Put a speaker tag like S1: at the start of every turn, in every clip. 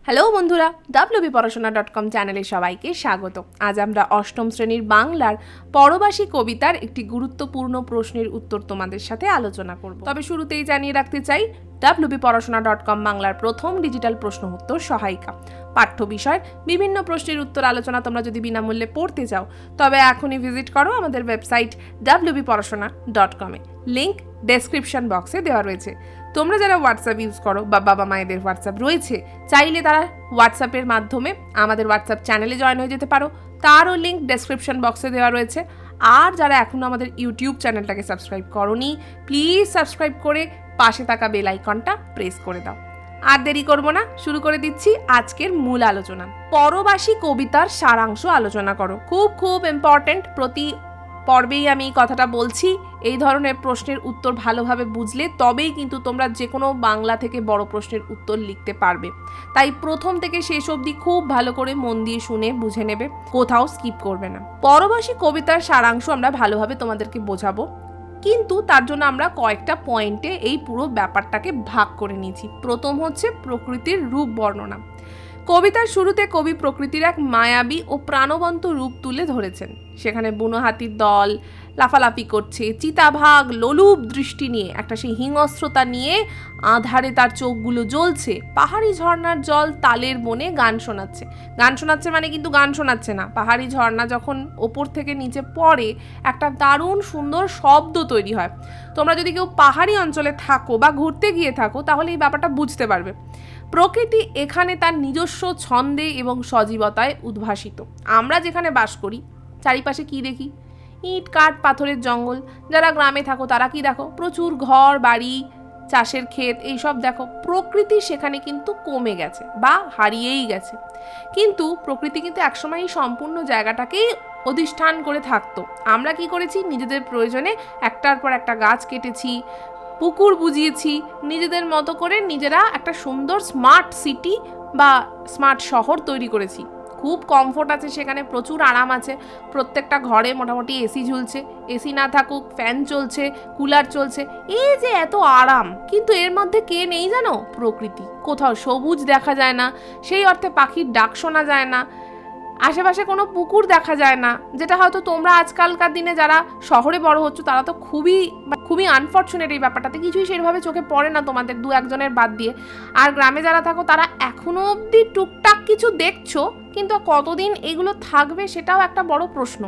S1: Hello বন্ধুরা, wbporashona.com চ্যানেলে সবাইকে স্বাগত। আজ আমরা অষ্টম শ্রেণীর বাংলার পরবাসী কবিতার একটি গুরুত্বপূর্ণ প্রশ্নের উত্তর তোমাদের সাথে আলোচনা করব। তবে শুরুতেই জানিয়ে রাখতে চাই, wbporashona.com বাংলার প্রথম ডিজিটাল প্রশ্ন উত্তর সহায়িকা। পাঠ্য বিষয়ের বিভিন্ন প্রশ্নের উত্তর আলোচনা তোমরা যদি বিনামূল্যে পড়তে চাও তবে এখনই ভিজিট করো আমাদের ওয়েবসাইট wbporashona.com-এ। লিংক ডেসক্রিপশন বক্সে দেওয়া রয়েছে। তোমরা যারা হোয়াটসঅ্যাপ ইউজ করো বা বাবা মায়েদের হোয়াটসঅ্যাপ রয়েছে, চাইলে তারা হোয়াটসঅ্যাপের মাধ্যমে আমাদের হোয়াটসঅ্যাপ চ্যানেলে জয়েন হয়ে যেতে পারো, তারও লিঙ্ক ডেসক্রিপশন বক্সে দেওয়া রয়েছে। আর যারা এখনও আমাদের ইউটিউব চ্যানেলটাকে সাবস্ক্রাইব করোনি, প্লিজ সাবস্ক্রাইব করে পাশে থাকা বেল আইকনটা প্রেস করে দাও। আর দেরি করব না, শুরু করে দিচ্ছি আজকের মূল আলোচনা। পরবাসী কবিতার সারাংশ আলোচনা করো। খুব ইম্পর্টেন্ট, প্রতি পর্বেই আমি এই কথাটা বলছি। এই ধরনের প্রশ্নের উত্তর ভালোভাবে বুঝলে তবেই কিন্তু তোমরা যে কোনো বাংলা থেকে বড় প্রশ্নের উত্তর লিখতে পারবে। তাই প্রথম থেকে শেষ অবধি খুব ভালো করে মন দিয়ে শুনে বুঝে নেবে, কোথাও স্কিপ করবে না। পরবাসী কবিতার সারাংশ আমরা ভালোভাবে তোমাদেরকে বোঝাবো, কিন্তু তার জন্য আমরা কয়েকটা পয়েন্টে এই পুরো ব্যাপারটাকে ভাগ করে নিয়েছি। প্রথম হচ্ছে প্রকৃতির রূপ বর্ণনা। কবিতার শুরুতে কবি প্রকৃতির এক মায়াবী ও প্রাণবন্ত রূপ তুলে ধরেছেন। সেখানে বুনো হাতির দল লাফালাফি করছে, চিতাভাগ লোলুপ দৃষ্টি নিয়ে, একটা সেই হিংস্রতা নিয়ে আধারে তার চোখগুলো জ্বলছে। পাহাড়ি ঝর্ণার জল তালের বনে গান শোনাচ্ছে মানে কিন্তু গান শোনাচ্ছে না। পাহাড়ি ঝর্ণা যখন ওপর থেকে নিচে পড়ে একটা দারুণ সুন্দর শব্দ তৈরি হয়। তোমরা যদি কেউ পাহাড়ি অঞ্চলে থাকো বা ঘুরতে গিয়ে থাকো তাহলে এই ব্যাপারটা বুঝতে পারবে। প্রকৃতি এখানে তার নিজস্ব ছন্দে এবং সজীবতায় উদ্ভাসিত। আমরা যেখানে বাস করি চারিপাশে কি দেখি? ইট কাঠ পাথরের জঙ্গল। যারা গ্রামে থাকো তারা কি দেখো? প্রচুর ঘর বাড়ি, চাষের ক্ষেত, এইসব দেখো। প্রকৃতি সেখানে কিন্তু কমে গেছে বা হারিয়েই গেছে। কিন্তু প্রকৃতি কিন্তু একসময় এই সম্পূর্ণ জায়গাটাকেই অধিষ্ঠান করে থাকতো। আমরা কি করেছি? নিজেদের প্রয়োজনে একটার পর একটা গাছ কেটেছি, পুকুর বুঝিয়েছি, নিজেদের মতো করে নিজেরা একটা সুন্দর স্মার্ট সিটি বা স্মার্ট শহর তৈরি করেছি। খুব কমফোর্ট আছে সেখানে, প্রচুর আরাম আছে। প্রত্যেকটা ঘরে মোটামুটি এসি ঝুলছে, এসি না থাকুক ফ্যান চলছে, কুলার চলছে। এই যে এত আরাম, কিন্তু এর মধ্যে কে নেই জানো? প্রকৃতি। কোথাও সবুজ দেখা যায় না, সেই অর্থে পাখির ডাক শোনা যায় না, আশেপাশে কোনো পুকুর দেখা যায় না, যেটা হয়তো তোমরা আজকালকার দিনে যারা শহরে বড় হচ্ছ তারা তো খুবই আনফর্চুনেট। এই ব্যাপারটাতে কিছুই সেভাবে চোখে পড়ে না তোমাদের দু একজনের বাদ দিয়ে। আর গ্রামে যারা থাকো তারা এখনো অবধি টুকটাক কিছু দেখছো, কিন্তু কতদিন এগুলো থাকবে সেটাও একটা বড় প্রশ্ন।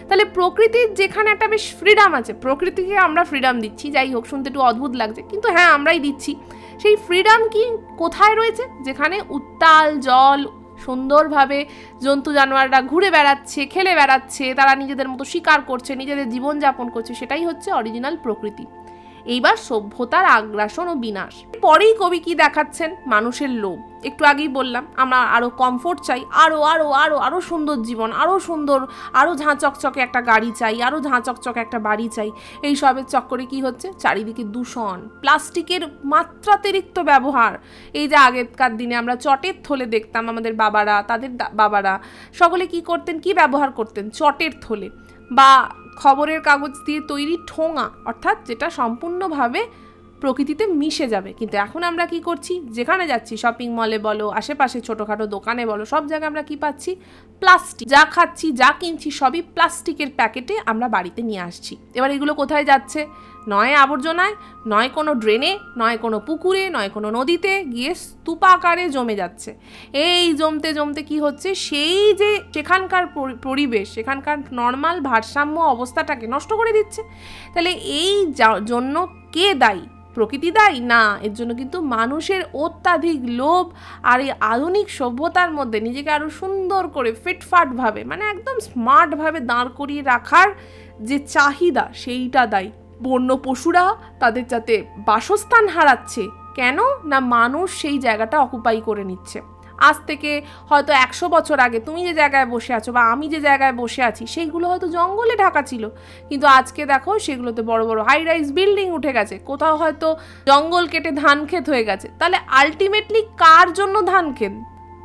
S1: তাহলে প্রকৃতির যেখানে একটা বেশ ফ্রিডাম আছে, প্রকৃতিকে আমরা ফ্রিডাম দিচ্ছি, যাই হোক শুনতে একটু অদ্ভুত লাগছে, কিন্তু হ্যাঁ আমরাই দিচ্ছি। সেই ফ্রিডাম কি কোথায় রয়েছে? যেখানে উত্তাল জল, সুন্দরভাবে জন্তু জানোয়াররা ঘুরে বেড়াচ্ছে, খেলে বেড়াচ্ছে, তারা নিজেদের মতো শিকার করছে, নিজেদের জীবনযাপন করছে, সেটাই হচ্ছে অরিজিনাল প্রকৃতি। এইবার সভ্যতার আগ্রাসন ও বিনাশ। পরেই কবি কি দেখাচ্ছেন? মানুষের লোভ। একটু আগেই বললাম আমরা আরো কমফোর্ট চাই, আরো সুন্দর জীবন, আরো সুন্দর, আরো ঝাঁচকচকে একটা গাড়ি চাই, আরো ঝাঁচকচকে একটা বাড়ি চাই। এই সবের চক্করে কি হচ্ছে? চারিদিকে দূষণ, প্লাস্টিকের মাত্রাতিরিক্ত ব্যবহার। এই যে আগেকার দিনে আমরা চটের থলে দেখতাম, আমাদের বাবারা, তাদের বাবারা সকলে কি করতেন, কি ব্যবহার করতেন? চটের থলে বা খবরের কাগজ দিয়ে তৈরি ঠোঙা, অর্থাৎ যেটা সম্পূর্ণভাবে প্রকৃতিতে মিশে যাবে। কিন্তু এখন আমরা কি করছি? যেখানে যাচ্ছি, শপিং মলে বলো, আশেপাশে ছোটোখাটো দোকানে বলো, সব জায়গায় আমরা কি পাচ্ছি? প্লাস্টিক। যা খাচ্ছি, যা কিনছি সবই প্লাস্টিকের প্যাকেটে আমরা বাড়িতে নিয়ে আসছি। এবার এগুলো কোথায় যাচ্ছে? নয় আবর্জনায়, নয় কোনো ড্রেনে, নয় কোনো পুকুরে, নয় কোনো নদীতে, গিয়ে স্তূপাকারে জমে যাচ্ছে। এই জমতে জমতে কি হচ্ছে? সেই যে সেখানকার পরিবেশ, সেখানকার নর্মাল ভারসাম্য অবস্থাটাকে নষ্ট করে দিচ্ছে। তাহলে এই জন্য কে দায়ী? প্রকৃতি দায়ী না, এর জন্য কিন্তু মানুষের অত্যাধিক লোভ আর এই আধুনিক সভ্যতার মধ্যে নিজেকে আরো সুন্দর করে ফিটফাটভাবে, মানে একদম স্মার্টভাবে দাঁড় করিয়ে রাখার যে চাহিদা, সেইটা দায়ী। বন্য পশুরা তাদের যাতে বাসস্থান হারাচ্ছে, কেন না মানুষ সেই জায়গাটা অকুপাই করে নিচ্ছে। আজ থেকে হয়তো 100 বছর আগে তুমি যে জায়গায় বসে আছো বা আমি যে জায়গায় বসে আছি সেইগুলো হয়তো জঙ্গলে ঢাকা ছিল, কিন্তু আজকে দেখো সেগুলোতে বড় বড় হাই রাইজ বিল্ডিং উঠে গেছে, কোথাও হয়তো জঙ্গল কেটে ধান ক্ষেত হয়ে গেছে। তাহলে আলটিমেটলি কার জন্য ধান ক্ষেত?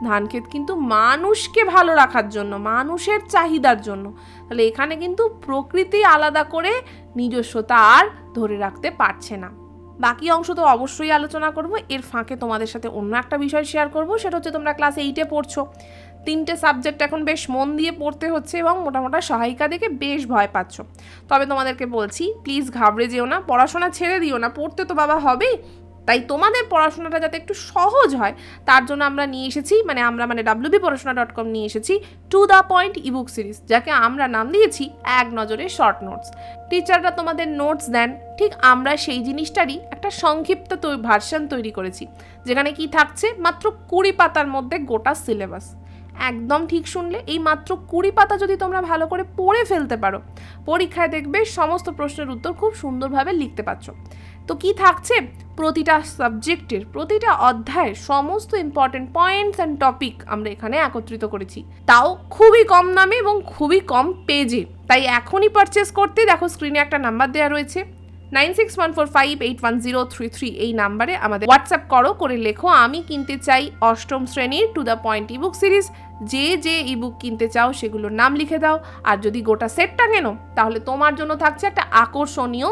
S1: ধান ক্ষেত কিন্তু মানুষকে ভালো রাখার জন্য, মানুষের চাহিদার জন্য। তাহলে এখানে কিন্তু প্রকৃতি আলাদা করে নিজস্বতা আর ধরে রাখতে পারছে না। বাকি অংশ তো অবশ্যই আলোচনা করব, এর ফাঁকে তোমাদের সাথে অন্য একটা বিষয় শেয়ার করব, সেটা হচ্ছে তোমরা ক্লাস 8-এ পড়ছো, 3টে সাবজেক্ট এখন বেশ মন দিয়ে পড়তে হচ্ছে এবং মোটামোটা সহায়িকা দেখে বেশ ভয় পাচ্ছ। তবে তোমাদেরকে বলছি, প্লিজ ঘাবড়ে যেও না, পড়াশোনা ছেড়ে দিও না, পড়তে তো বাবা হবেই। তাই তোমাদের পড়াশোনাটা যাতে একটু সহজ হয় তার জন্য আমরা নিয়ে এসেছি, আমরা wbporashona.com নিয়ে এসেছি to the point ebook series, যাকে আমরা নাম দিয়েছি এক নজরে শর্ট নোটস। টিচাররা তোমাদের নোটস দেন, ঠিক আমরা সেই জিনিসটারই একটা সংক্ষিপ্ত ভার্সন তৈরি করেছি, যেখানে কি থাকছে মাত্র 20 পাতার মধ্যে গোটা সিলেবাস। একদম ঠিক শুনলে, এই মাত্র 20 পাতা যদি তোমরা ভালো করে পড়ে ফেলতে পারো, পরীক্ষায় দেখবে সমস্ত প্রশ্নের উত্তর খুব সুন্দরভাবে লিখতে পারছো। তো কি থাকছে, প্রতিটা সাবজেক্টের প্রতিটা অধ্যায়ের সমস্ত ইম্পর্টেন্ট পয়েন্টস অ্যান্ড টপিক আমরা এখানে একত্রিত করেছি, তাও খুবই কম দামে এবং খুবই কম পেজে। তাই এখনই পারচেস করতে দেখো স্ক্রিনে একটা নাম্বার দেওয়া রয়েছে, 9614581033, এই নাম্বারে আমাদের হোয়াটসঅ্যাপ করে লেখো আমি কিনতে চাই অষ্টম শ্রেণীর to the point ebook series. যে ইবুক কিনতে চাও সেগুলোর নাম লিখে দাও, আর যদি গোটা সেটটা কেনো তাহলে তোমার জন্য থাকছে একটা আকর্ষণীয়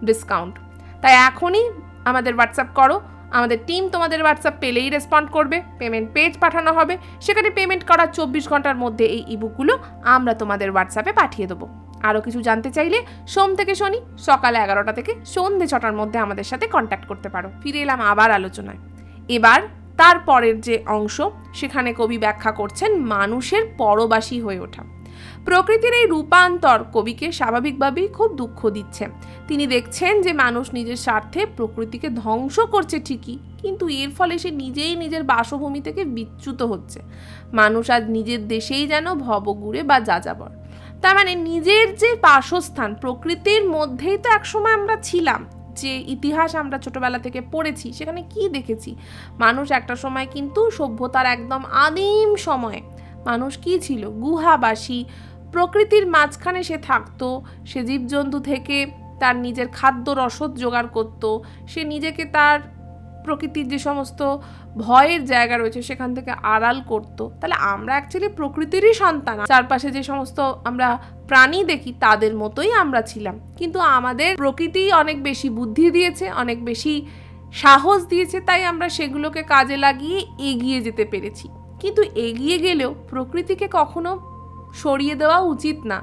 S1: ডিসকাউন্ট। তাই এখনই আমাদের হোয়াটসঅ্যাপ করো, আমাদের টিম তোমাদের হোয়াটসঅ্যাপ পেলেই রেসপন্ড করবে, পেমেন্ট পেজ পাঠানো হবে, সেখানে পেমেন্ট করার 24 ঘন্টার মধ্যে এই ইবুকগুলো আমরা তোমাদের হোয়াটসঅ্যাপে পাঠিয়ে দেবো। আরও কিছু জানতে চাইলে সোম থেকে শনি সকাল 11টা থেকে সন্ধ্যে 6টার মধ্যে আমাদের সাথে কন্ট্যাক্ট করতে পারো। ফিরে এলাম আবার আলোচনায়। এবার তারপরের যে অংশ, সেখানে কবি ব্যাখ্যা করছেন মানুষের পরবাসী হয়ে ওঠা। প্রকৃতির এই রূপান্তর কবিকে স্বাভাবিকভাবেই খুব দুঃখ দিচ্ছে। তিনি দেখছেন যে মানুষ নিজের স্বার্থে প্রকৃতিকে ধ্বংস করছে ঠিকই, কিন্তু এর ফলে সে নিজেই নিজের বাসভূমি থেকে বিচ্যুত হচ্ছে। মানুষ আজ নিজের দেশেই যেন ভবঘুরে বা যাযাবর। তার মানে নিজের যে বাসস্থান প্রকৃতির মধ্যেই তো একসময় আমরা ছিলাম। যে ইতিহাস আমরা ছোটবেলা থেকে পড়েছি সেখানে কি দেখেছি, মানুষ একটা সময় কিন্তু সভ্যতার একদম আদিম সময়ে মানুষ কি ছিল, গুহাবাসী, প্রকৃতির মাঝখানে সে থাকতো, সে জীবজন্তু থেকে তার নিজের খাদ্য রসদ জোগাড় করত, সে নিজেকে তার প্রকৃতির যে সমস্ত ভয়ের জায়গা রয়েছে সেখান থেকে আড়াল করত। তাহলে আমরা অ্যাকচুয়ালি প্রকৃতিরই সন্তান, চারপাশে যে সমস্ত আমরা প্রাণী দেখি তাদের মতোই আমরা ছিলাম। কিন্তু আমাদের প্রকৃতি অনেক বেশি বুদ্ধি দিয়েছে, অনেক বেশি সাহস দিয়েছে, তাই আমরা সেগুলোকে কাজে লাগিয়ে এগিয়ে যেতে পেরেছি। কিন্তু এগিয়ে গেলেও প্রকৃতিকে কখনো সরিয়ে দেওয়া উচিত না,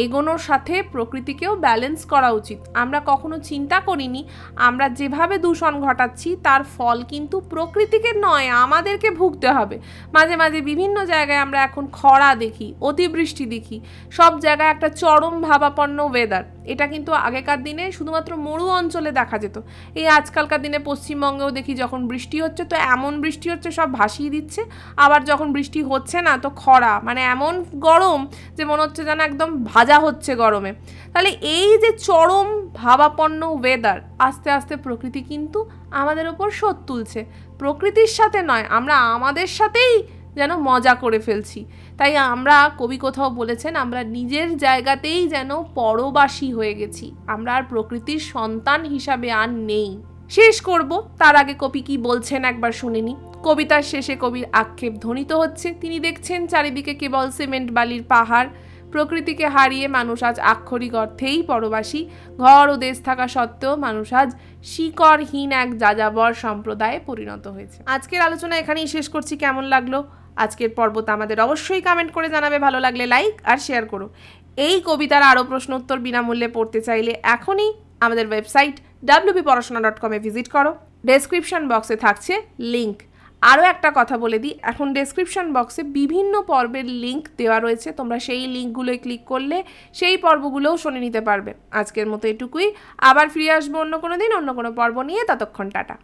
S1: এগোনোর সাথে প্রকৃতিকেও ব্যালেন্স করা উচিত। আমরা কখনো চিন্তা করিনি আমরা যেভাবে দূষণ ঘটাচ্ছি তার ফল কিন্তু প্রকৃতিকে নয় আমাদেরকে ভুগতে হবে। মাঝে মাঝে বিভিন্ন জায়গায় আমরা এখন খরা দেখি, অতিবৃষ্টি দেখি, সব জায়গায় একটা চরম ভাবাপন্ন ওয়েদার। এটা কিন্তু আগেকার দিনে শুধুমাত্র মরু অঞ্চলে দেখা যেত, এই আজকালকার দিনে পশ্চিমবঙ্গেও দেখি যখন বৃষ্টি হচ্ছে তো এমন বৃষ্টি হচ্ছে সব ভাসিয়ে দিচ্ছে, আবার যখন বৃষ্টি হচ্ছে না তো খরা, মানে এমন গরম যে মনে হচ্ছে যেন একদম ভাজা হচ্ছে গরমে। তাহলে এই যে চরম ভাবাপন্ন ওয়েদার, আস্তে আস্তে প্রকৃতি কিন্তু আমাদের ওপর শোধ তুলছে। প্রকৃতির সাথে নয়, আমরা আমাদের সাথেই যেন মজা করে ফেলছি। তাই আমরা, কবি কোথাও বলেছেন, আমরা নিজের জায়গাতেই যেন পরবাসী হয়ে গেছি, আমরা আর প্রকৃতির সন্তান হিসাবে আর নেই। শেষ করব তার আগে কবি কি বলছেন একবার শুনে নি। কবিতার শেষে কবির আক্ষেপ ধ্বনিত হচ্ছে, তিনি দেখছেন চারিদিকে কেবল সিমেন্ট বালির পাহাড়। প্রকৃতিকে হারিয়ে মানুষ আজ আক্ষরিক অর্থেই পরবাসী। ঘর ও দেশ থাকা সত্ত্বেও মানুষ আজ শিকড়হীন এক যাযাবর সম্প্রদায়ে পরিণত হয়েছে। আজকের আলোচনা এখানেই শেষ করছি। কেমন লাগলো আজকের পর্বটা আমাদের অবশ্যই কমেন্ট করে জানাবে, ভালো লাগলে লাইক আর শেয়ার করো। এই কবিতার আরও প্রশ্ন উত্তর বিনামূল্যে পড়তে চাইলে এখনই আমাদের ওয়েবসাইট wbporashona.com ভিজিট করো, ডেসক্রিপশন বক্সে থাকছে লিঙ্ক। আরও একটা কথা বলে দিই, এখন ডেসক্রিপশন বক্সে বিভিন্ন পর্বের লিঙ্ক দেওয়া রয়েছে, তোমরা সেই লিঙ্কগুলোয় ক্লিক করলে সেই পর্বগুলোও শুনে নিতে পারবে। আজকের মতো এটুকুই, আবার ফিরে আসবো অন্য কোনো দিন অন্য কোনো পর্ব নিয়ে, ততক্ষণ টাটা।